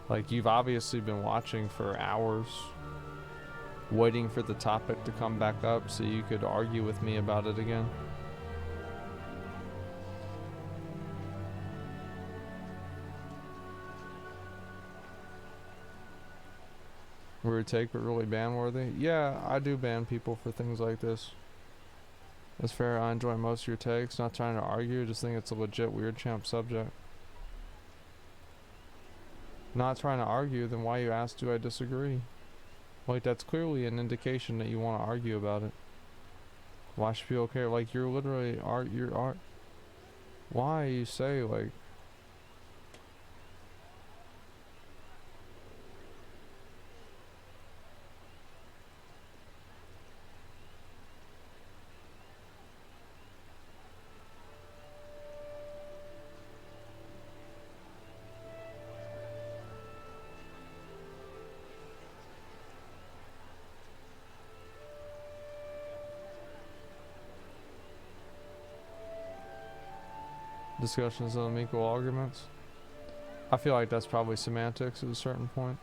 Like, you've obviously been watching for hours, waiting for the topic to come back up so you could argue with me about it again. Weird take, but really ban worthy. Yeah, I do ban people for things like this. That's fair. I enjoy most of your takes. Not trying to argue, just think it's a legit weird champ subject. Not trying to argue, then why you ask do I disagree? Like, that's clearly an indication that you want to argue about it. Why should people care? Like, you're literally why you say, like, discussions of unequal arguments? I feel like that's probably semantics at a certain point.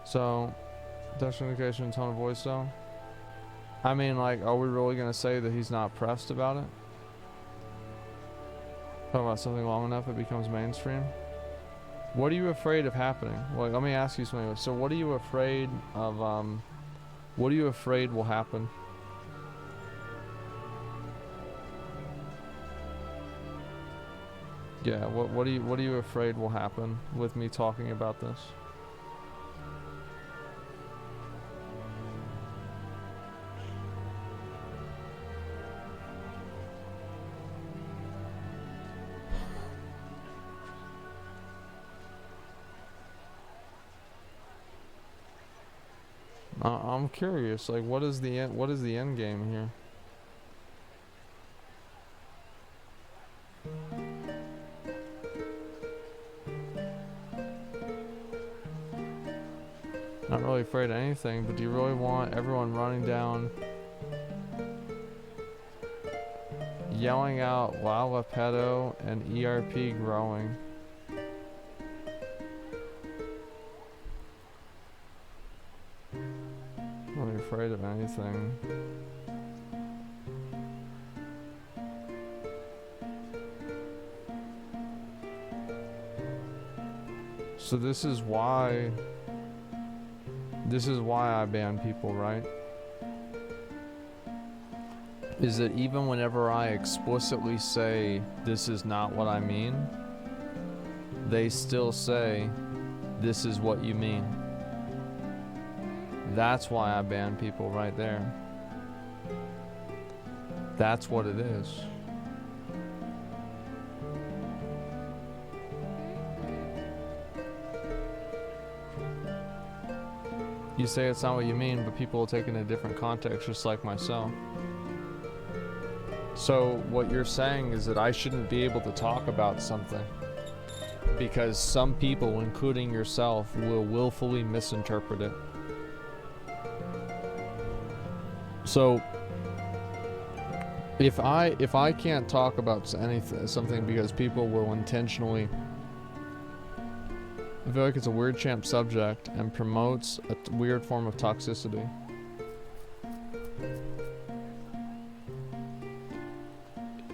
So, textual indication, tone of voice though. I mean, like, are we really gonna say that he's not pressed about it? Talk about something long enough it becomes mainstream. What are you afraid of happening? Like, let me ask you something. So what are you afraid of, what are you afraid will happen? Yeah, what are you afraid will happen with me talking about this? I'm curious, like, what is the end game here? Not really afraid of anything, but do you really want everyone running down yelling out Lala Pedo and ERP growing? afraid of anything. So this is why I ban people, right? Is that even whenever I explicitly say this is not what I mean, they still say this is what you mean. That's why I ban people right there. That's what it is. You say it's not what you mean, but people will take it in a different context, just like myself. So what you're saying is that I shouldn't be able to talk about something because some people, including yourself, will willfully misinterpret it. So if I can't talk about something because people will intentionally, I feel like it's a weird champ subject and promotes a weird form of toxicity.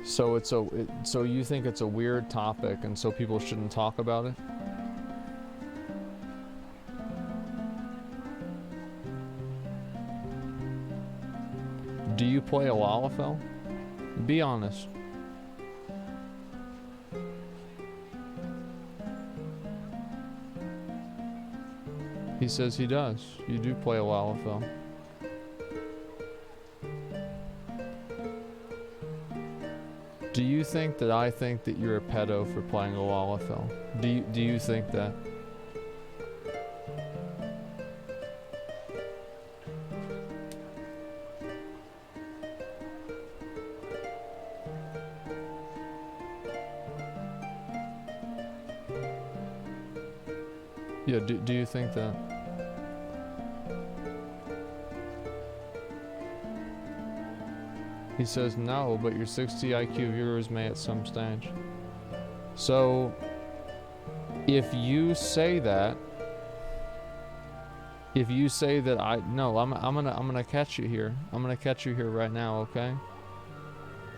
So so you think it's a weird topic and so people shouldn't talk about it? Do you play a Lalafell? Be honest. He says he does. You do play a Lalafell. Do you think that I think that you're a pedo for playing a Lalafell? Do you think that? Yeah, do you think that? He says no, but your 60 IQ viewers may at some stage. So, if you say that I'm gonna catch you here. I'm gonna catch you here right now, okay?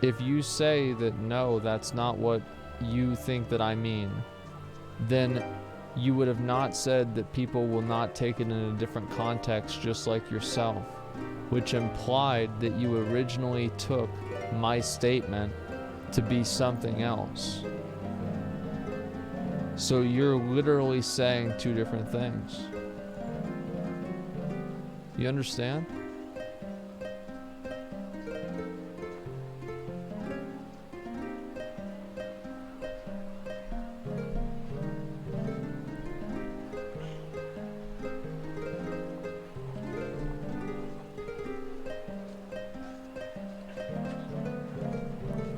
If you say that no, that's not what you think that I mean, then you would have not said that people will not take it in a different context just like yourself, which implied that you originally took my statement to be something else. So you're literally saying two different things. You understand?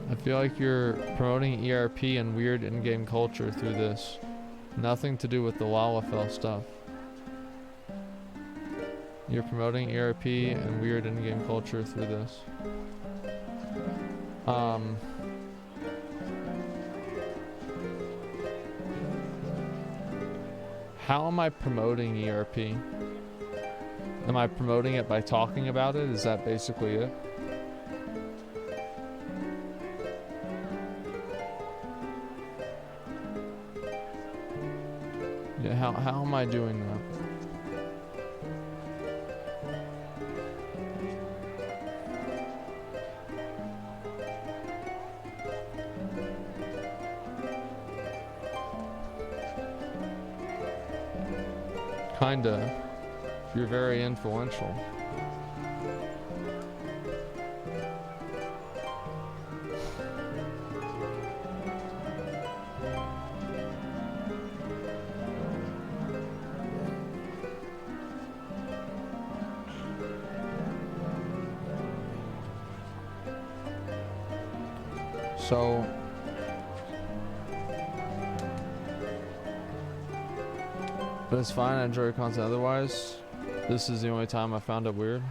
I feel like you're promoting ERP and weird in-game culture through this. Nothing to do with the Lalafell stuff. You're promoting ERP and weird in-game culture through this. How am I promoting ERP? Am I promoting it by talking about it? Is that basically it? Yeah, how am I doing that? Kinda. You're very influential. So but it's fine, I enjoy your content otherwise. This is the only time I found it weird.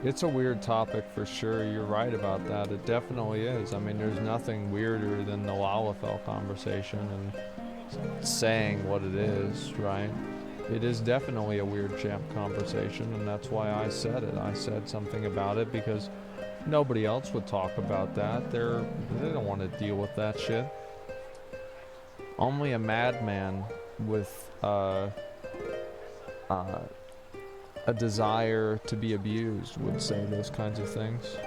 It's a weird topic for sure, you're right about that. It definitely is. I mean, there's nothing weirder than the Lalafell conversation and saying what it is, right? it is definitely a weird champ conversation, and that's why I said it. I said something about it because nobody else would talk about that. They don't want to deal with that shit. Only a madman with a desire to be abused would say those kinds of things.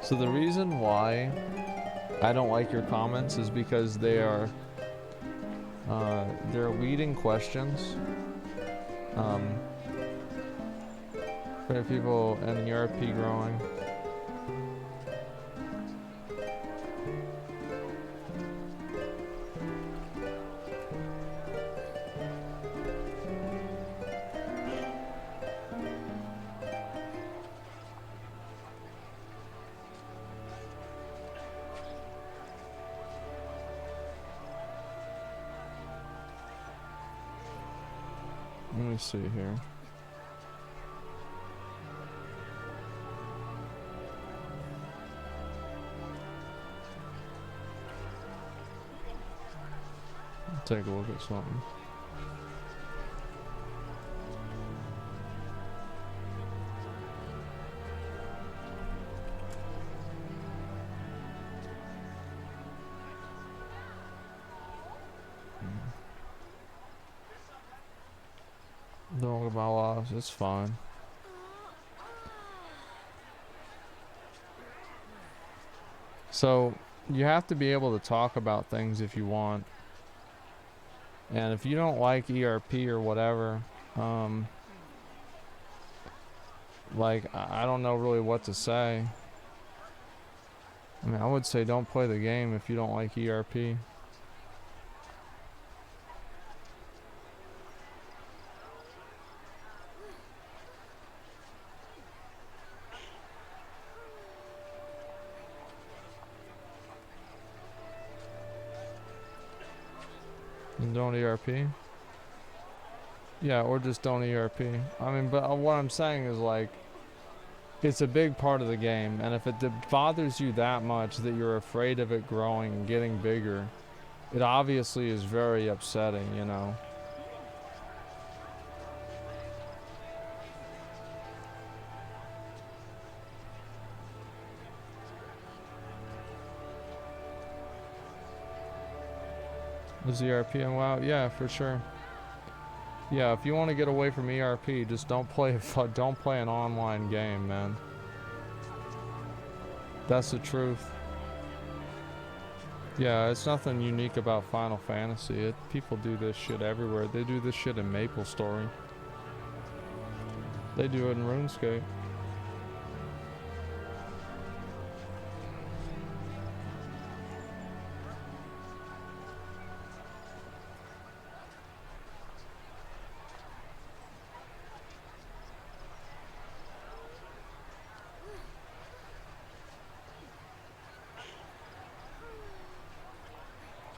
So the reason why I don't like your comments is because they're leading questions. For people in Europe growing. Let me see here. Take a look at something. Don't look at my loss, it's fine. So, you have to be able to talk about things if you want. And if you don't like ERP or whatever, like, I don't know really what to say. I mean, I would say don't play the game if you don't like ERP. And don't ERP? Yeah, or just don't ERP. I mean, but what I'm saying is, like, it's a big part of the game, and if it bothers you that much that you're afraid of it growing and getting bigger, it obviously is very upsetting, you know? Was ERP and WoW? Yeah, for sure. Yeah, if you want to get away from ERP, just don't play an online game, man. That's the truth. Yeah, it's nothing unique about Final Fantasy. People do this shit everywhere. They do this shit in MapleStory. They do it in RuneScape.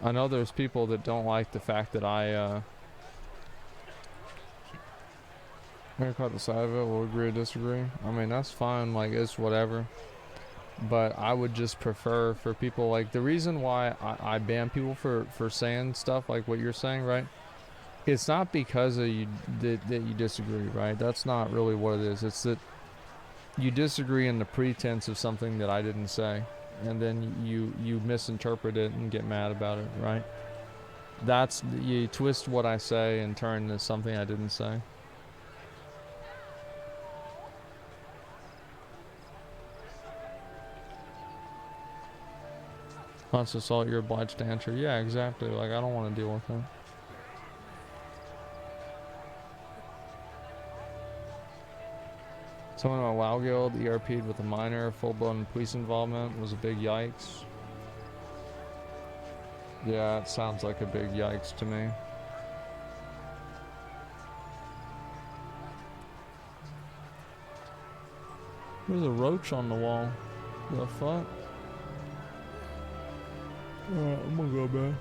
I know there's people that don't like the fact that I caught the side of it. We'll agree or disagree. I mean, that's fine. Like, it's whatever. But I would just prefer for people, like, the reason why I ban people for saying stuff like what you're saying, right? It's not because of that you disagree, right? That's not really what it is. It's that you disagree in the pretense of something that I didn't say. And then you misinterpret it and get mad about it, right? That's, you twist what I say and turn into something I didn't say. Wants to assault, you're obliged to answer. Yeah, exactly. Like, I don't want to deal with that. Someone in my WoW guild ERP'd with a minor, full-blown police involvement was a big yikes. Yeah, it sounds like a big yikes to me. There's a roach on the wall. The fuck? Alright, I'm gonna go back.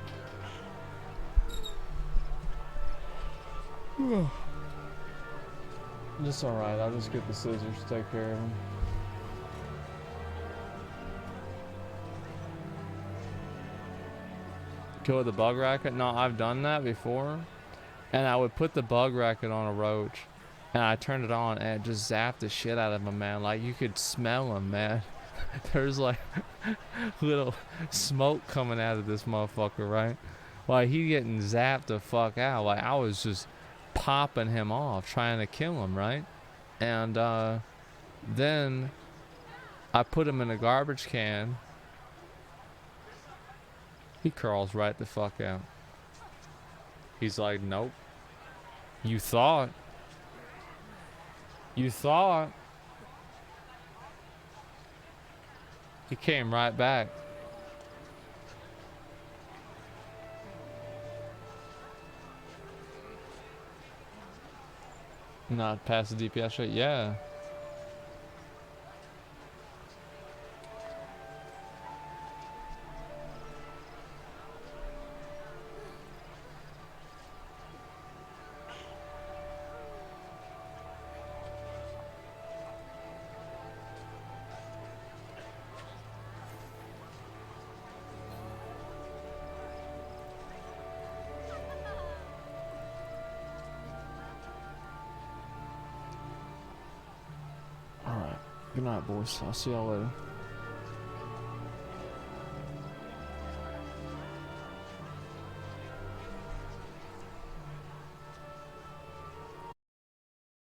It's alright, I'll just get the scissors to take care of them. Kill the bug racket? No, I've done that before. And I would put the bug racket on a roach, and I turned it on, and it just zapped the shit out of him, man. Like, you could smell him, man. There's like little smoke coming out of this motherfucker, right? Like, he getting zapped the fuck out. Like, I was just popping him off, trying to kill him, right? And then I put him in a garbage can. He crawls right the fuck out. He's like, nope. You thought. You thought. He came right back. Not past the DPS rate? Yeah. Alright. Good night, boys. I'll see y'all later.